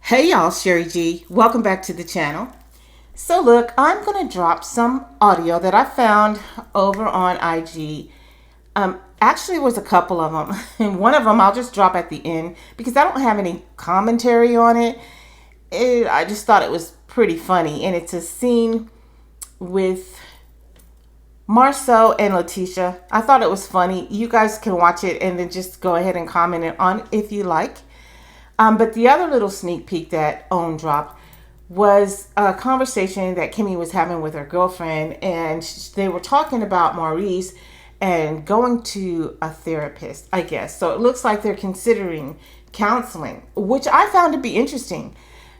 Hey y'all, Sherry G. Welcome back to the channel. So look, I'm going to drop some audio that I found over on IG. Actually, it was a couple of them. And one of them I'll just drop at the end because I don't have any commentary on it. I just thought it was pretty funny. And it's a scene with Marceau and Letitia. I thought it was funny. You guys can watch it and then just go ahead and comment on it if you like. But the other little sneak peek that Owen dropped was a conversation that Kimmy was having with her girlfriend, and they were talking about Maurice and going to a therapist, I guess. So it looks like they're considering counseling, which I found to be interesting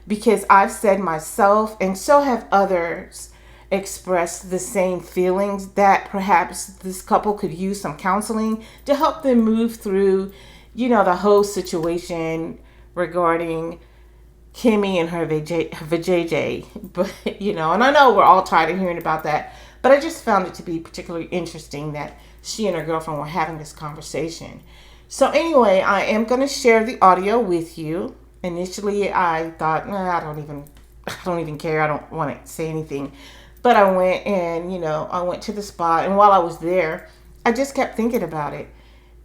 because I've said myself, and so have others, expressed the same feelings that perhaps this couple could use some counseling to help them move through, the whole situation regarding Kimmy and her vajayjay. But, and I know we're all tired of hearing about that, but I just found it to be particularly interesting that she and her girlfriend were having this conversation. So anyway, I am going to share the audio with you. Initially, I thought, I don't even care. I don't want to say anything. But I went and, I went to the spot. And while I was there, I just kept thinking about it.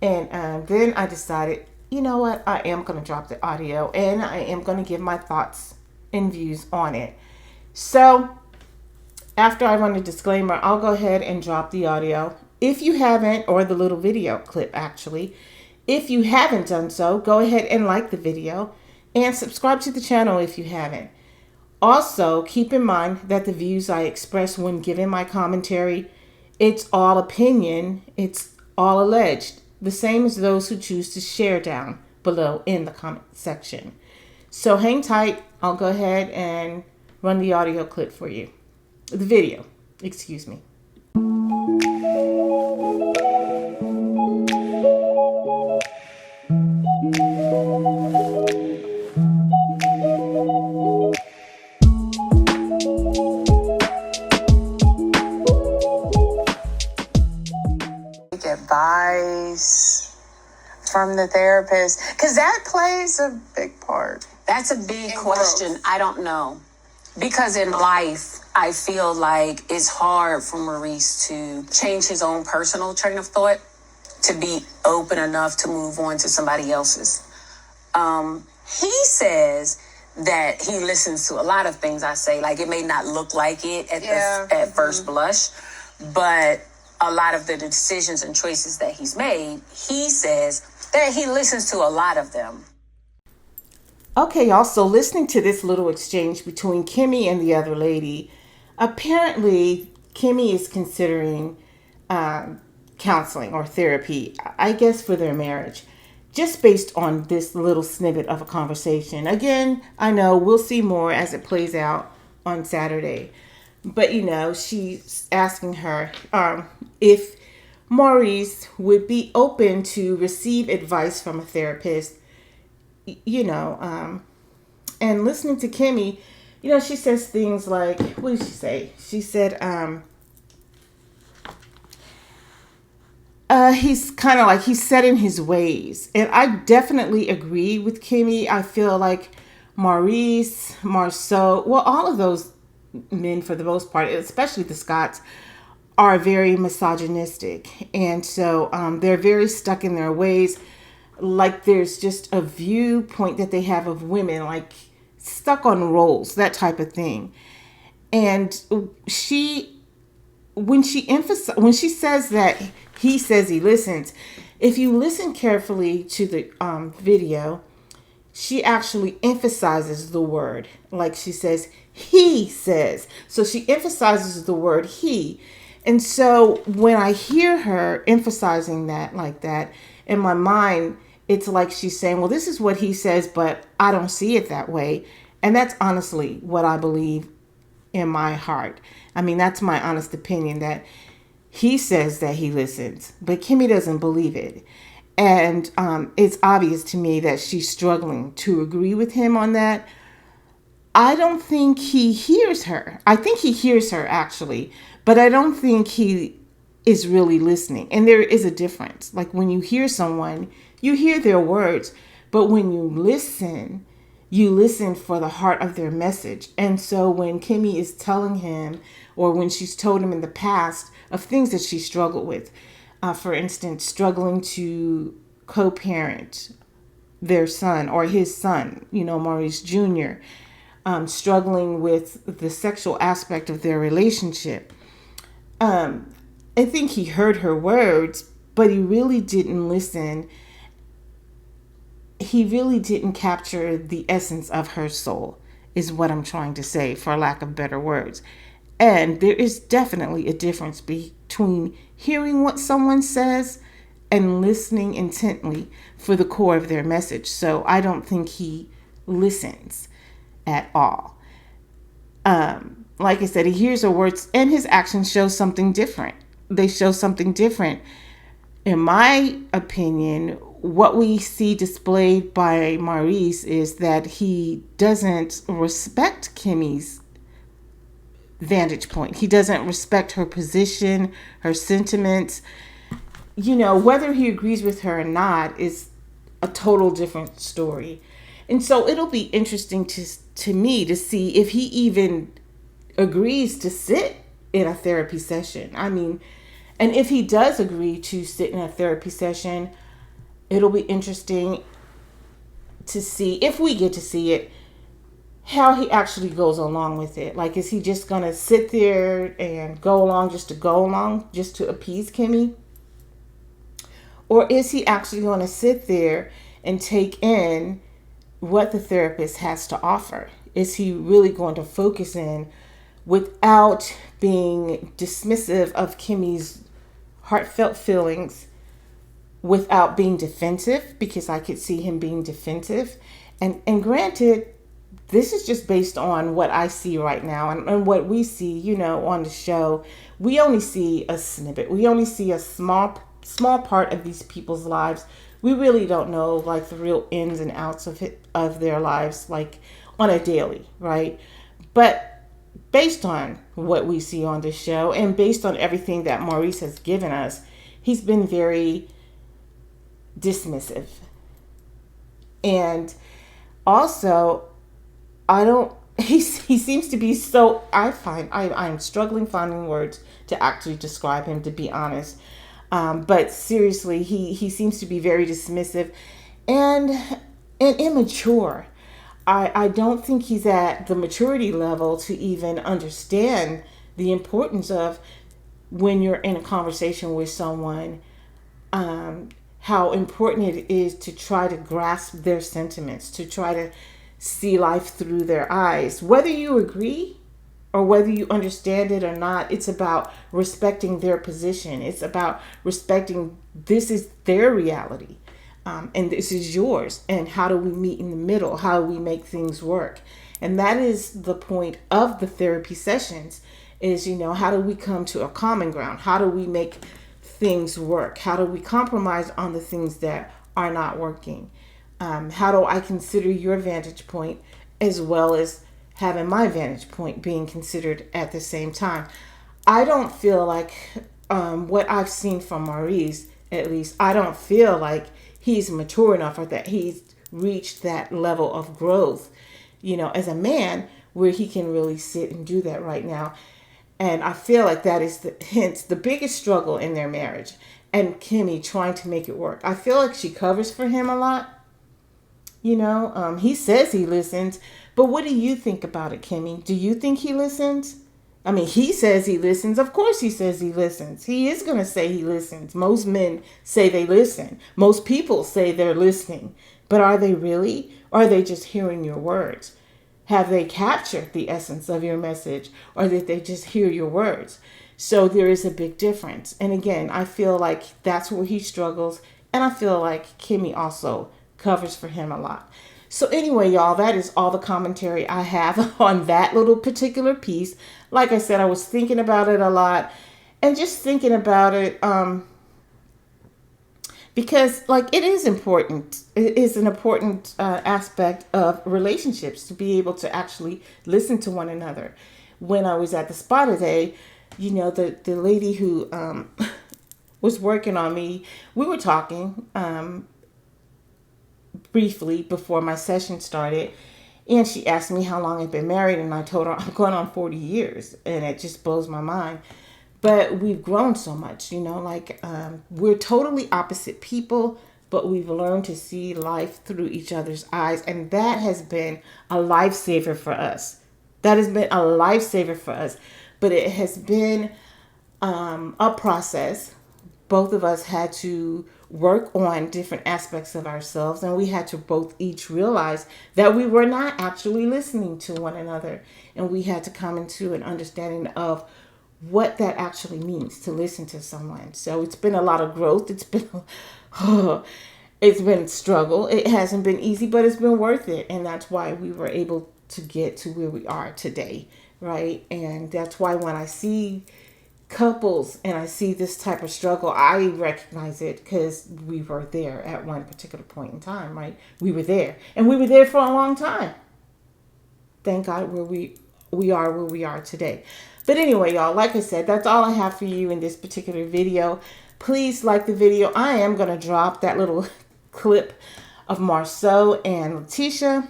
And then I decided, you know what, I am going to drop the audio and I am going to give my thoughts and views on it. So after I run a disclaimer, I'll go ahead and drop the audio. If you haven't, or the little video clip actually, if you haven't done so, go ahead and like the video and subscribe to the channel if you haven't. Also, keep in mind that the views I express when giving my commentary, it's all opinion, it's all alleged. The same as those who choose to share down below in the comment section. So hang tight. I'll go ahead and run the audio clip for you. The video, excuse me. Advice from the therapist, because that plays a big part. That's a big question. I don't know, because in life I feel like it's hard for Maurice to change his own personal train of thought to be open enough to move on to somebody else's. He says that he listens to a lot of things I say. Like, it may not look like it at first blush, but a lot of the decisions and choices that he's made, he says that he listens to a lot of them. Okay, y'all, so listening to this little exchange between Kimmy and the other lady, apparently Kimmy is considering counseling or therapy, I guess, for their marriage, just based on this little snippet of a conversation. Again, I know we'll see more as it plays out on Saturday. But, she's asking her if Maurice would be open to receive advice from a therapist, and listening to Kimmy, she says things like, what did she say? She said, he's kind of like, he's set in his ways. And I definitely agree with Kimmy. I feel like Maurice, Marceau, well, all of those men, for the most part, especially the Scotts, are very misogynistic, and so they're very stuck in their ways. Like, there's just a viewpoint that they have of women, like stuck on roles, that type of thing. And when she says that he says he listens, if you listen carefully to the video, she actually emphasizes the word. Like, she says, he says. So she emphasizes the word he. And so when I hear her emphasizing that like that, in my mind, it's like she's saying, well, this is what he says, but I don't see it that way. And that's honestly what I believe in my heart. I mean, that's my honest opinion, that he says that he listens, but Kimmy doesn't believe it. And it's obvious to me that she's struggling to agree with him on that. I don't think he hears her. I think he hears her, actually, but I don't think he is really listening. And there is a difference. Like, when you hear someone, you hear their words, but when you listen, You listen for the heart of their message. And so when Kimmy is telling him, or when she's told him in the past of things that she struggled with, for instance, struggling to co parent their son or his son, Maurice Jr., struggling with the sexual aspect of their relationship. I think he heard her words, but he really didn't listen. He really didn't capture the essence of her soul, is what I'm trying to say, for lack of better words. And there is definitely a difference between hearing what someone says and listening intently for the core of their message. So I don't think he listens at all. Like I said, he hears her words and his actions show something different. They show something different. In my opinion, what we see displayed by Maurice is that he doesn't respect Kimmy's vantage point. He doesn't respect her position, her sentiments. Whether he agrees with her or not is a total different story. And so it'll be interesting to me to see if he even agrees to sit in a therapy session. And if he does agree to sit in a therapy session, it'll be interesting to see, if we get to see it, how he actually goes along with it. Like, is he just going to sit there and go along just to go along, just to appease Kimmy? Or is he actually going to sit there and take in what the therapist has to offer? Is he really going to focus in without being dismissive of Kimmy's heartfelt feelings, without being defensive? Because I could see him being defensive. And granted, this is just based on what I see right now and what we see, on the show. We only see a snippet. We only see a small part of these people's lives. We really don't know, like, the real ins and outs of their lives, like, on a daily, right? But based on what we see on the show and based on everything that Maurice has given us, he's been very dismissive. And also, he seems to be so, I'm struggling finding words to actually describe him, to be honest. But seriously, he seems to be very dismissive and immature. I don't think he's at the maturity level to even understand the importance of, when you're in a conversation with someone, how important it is to try to grasp their sentiments, to try to see life through their eyes. Whether you agree or whether you understand it or not, it's about respecting their position. It's about respecting, this is their reality. And this is yours. And how do we meet in the middle? How do we make things work? And that is the point of the therapy sessions, is, how do we come to a common ground? How do we make things work? How do we compromise on the things that are not working? How do I consider your vantage point as well as having my vantage point being considered at the same time? I don't feel like, what I've seen from Maurice, at least, I don't feel like he's mature enough, or that he's reached that level of growth, as a man, where he can really sit and do that right now. And I feel like that is hence the biggest struggle in their marriage, and Kimmy trying to make it work. I feel like she covers for him a lot. He says he listens, but what do you think about it, Kimmy? Do you think he listens? He says he listens. Of course he says he listens. He is going to say he listens. Most men say they listen. Most people say they're listening. But are they really? Or are they just hearing your words? Have they captured the essence of your message? Or did they just hear your words? So there is a big difference. And again, I feel like that's where he struggles. And I feel like Kimmy also covers for him a lot. So anyway, y'all, that is all the commentary I have on that little particular piece. Like I said, I was thinking about it a lot, and just thinking about it because, like, it is important. It is an important aspect of relationships to be able to actually listen to one another. When I was at the spa today, the lady who was working on me, we were talking briefly before my session started, And she asked me how long I've been married, and I told her I'm going on 40 years, and it just blows my mind. But we've grown so much, like we're totally opposite people, but we've learned to see life through each other's eyes, and that has been a lifesaver for us. That has been a lifesaver for us, but it has been a process. Both of us had to work on different aspects of ourselves, and we had to both each realize that we were not actually listening to one another, and we had to come into an understanding of what that actually means to listen to someone. So it's been a lot of growth. It's been struggle. It hasn't been easy, but it's been worth it, and that's why we were able to get to where we are today, right? And that's why when I see couples and I see this type of struggle, I recognize it because we were there at one particular point in time, right? We were there, and we were there for a long time. Thank God where we are where we are today. But anyway, y'all, like I said, that's all I have for you in this particular video. Please like the video. I am going to drop that little clip of Marceau and Letitia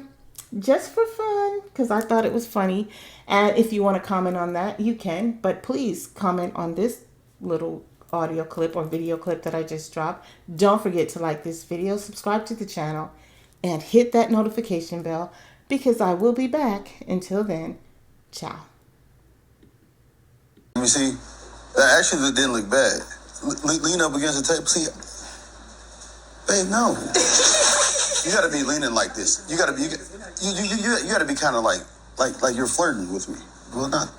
just for fun because I thought it was funny. And if you want to comment on that, you can. But please comment on this little audio clip or video clip that I just dropped. Don't forget to like this video, subscribe to the channel, and hit that notification bell because I will be back. Until then, ciao. Let me see. That actually didn't look bad. Lean up against the table. See, babe, no. You gotta be leaning like this. You gotta be kind of like you're flirting with me. Well, not.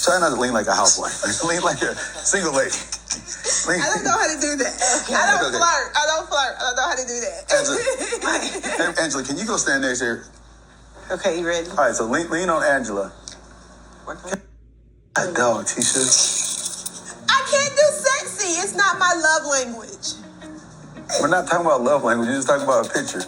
Try not to lean like a housewife. Lean like a single lady. I don't know how to do that. I don't flirt. I don't know how to do that. Angela, can you go stand next here? Okay, you ready? All right, so lean on Angela. That dog, Tisha. I can't do sexy. It's not my love language. We're not talking about love language. We're just talking about a picture.